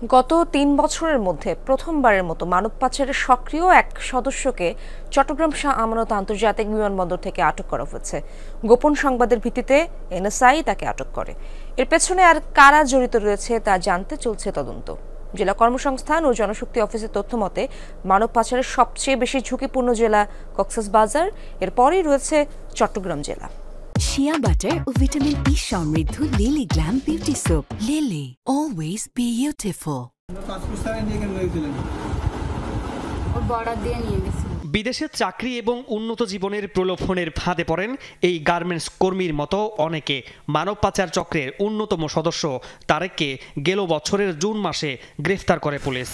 গত ৩ বছরের মধ্যে প্রথমবারের মতো মানব পাচারের সক্রিয় এক সদস্যকে চট্টগ্রাম শাহ আমানত আন্তর্জাতিক বিমানবন্দর থেকে আটক করা হয়েছে। গোপন সংবাদের ভিত্তিতে এনএসআই তাকে আটক করে। এর পেছনে আর কারা জড়িত রয়েছে তা জানতে চলছে তদন্ত। জেলা কর্মসংস্থান ও জনশক্তি অফিসের তথ্য মতে মানব পাচারের সবচেয়ে বেশি ঝুঁকিপূর্ণ জেলা কক্সবাজার, এরপরেই রয়েছে চট্টগ্রাম জেলা। শিয়া বাটার ও ভিটামিন ই সমৃদ্ধ lily glam beauty soap. Lily, always beautiful. বিদেশে চাকরি এবং উন্নত জীবনের প্রলোভনের ফাঁদে পড়েন এই গার্মেন্টস কর্মীর মতো অনেকে। মানব পাচার চক্রের অন্যতম সদস্য তারেককে গেল বছরের জুন মাসে গ্রেফতার করে পুলিশ।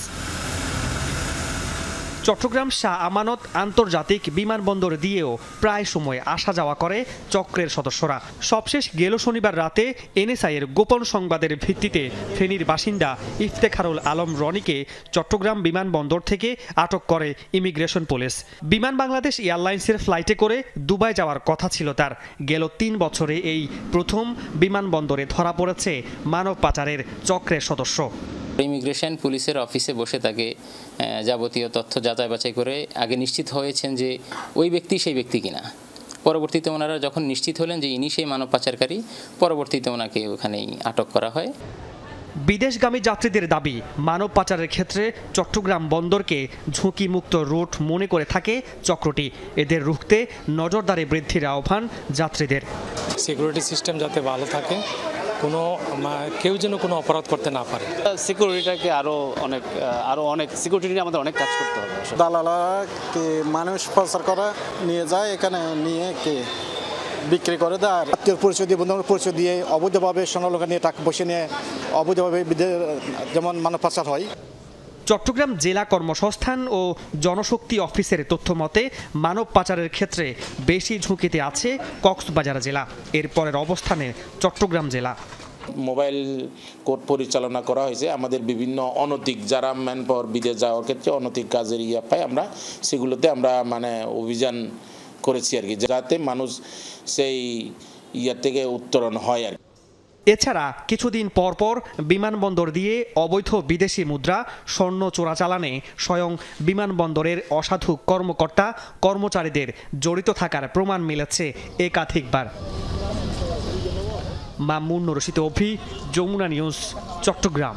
চট্টগ্রাম শাহ আমানত আন্তর্জাতিক বিমানবন্দর দিয়েও প্রায় সময় আসা যাওয়া করে চক্রের সদস্যরা। সবশেষ গেল শনিবার রাতে এনএসআইয়ের গোপন সংবাদের ভিত্তিতে ফেনীর বাসিন্দা ইফতেখারুল আলম রনিকে চট্টগ্রাম বিমানবন্দর থেকে আটক করে ইমিগ্রেশন পুলিশ। বিমান বাংলাদেশ এয়ারলাইন্সের ফ্লাইটে করে দুবাই যাওয়ার কথা ছিল তার। গেল ৩ বছরে এই প্রথম বিমানবন্দরে ধরা পড়েছে মানব পাচারের চক্রের সদস্য। ইমিগ্রেশন পুলিশের অফিসে বসে তাকে যাবতীয় তথ্য যাচাই বাছাই করে আগে নিশ্চিত হয়েছেন যে ওই ব্যক্তি সেই ব্যক্তি কিনা। পরবর্তীতে ওনারা যখন নিশ্চিত হলেন যে ইনি সেই মানব পাচারকারী, পরবর্তীতে ওনাকে ওখানেই আটক করা হয়। বিদেশগামী যাত্রীদের দাবি, মানব পাচারের ক্ষেত্রে চট্টগ্রাম বন্দরকে ঝুঁকিমুক্ত রুট মনে করে থাকে চক্রটি। এদের রুখতে নজরদারি বৃদ্ধির আহ্বান যাত্রীদের। সিকিউরিটি সিস্টেম যাতে ভালো থাকে, কেউ যেন কোনো অপরাধ করতে না পারে। সিকিউরিটিটাকে আরো অনেক সিকিউরিটি নিয়ে আমাদের অনেক কাজ করতে হবে। দালালা মানুষ পাচার করা নিয়ে যায়, এখানে নিয়ে বিক্রি করে দেয়, আর আত্মীয় পরিচয় দিয়ে বন্ধু পরিচয় দিয়ে অবৈধভাবে সোনালোকা নিয়ে টাকা পয়সা নিয়ে অবৈধভাবে যেমন মানব পাচার হয়। চট্টগ্রাম জেলা কর্মসংস্থান ও জনশক্তি অফিসের তথ্য মতে মানব পাচারের ক্ষেত্রে বেশি ঝুঁকিতে আছে কক্সবাজার জেলা, এরপরের অবস্থানে চট্টগ্রাম জেলা। মোবাইল কোর্ট পরিচালনা করা হয়েছে। আমাদের বিভিন্ন অনৈতিক যারা ম্যান পাওয়ার বিদেশ যাওয়ার ক্ষেত্রে অনৈতিক কাজের পাই, আমরা সেগুলোতে আমরা অভিযান করেছি আর কি, যাতে মানুষ সেই থেকে উত্তরণ হয় আর কি। এছাড়া কিছুদিন পর পর বিমানবন্দর দিয়ে অবৈধ বিদেশি মুদ্রা, স্বর্ণ চোরাচালানে স্বয়ং বিমানবন্দরের অসাধু কর্মকর্তা কর্মচারীদের জড়িত থাকার প্রমাণ মিলেছে একাধিকবার। মামুন রশিদ অভি, যমুনা নিউজ, চট্টগ্রাম।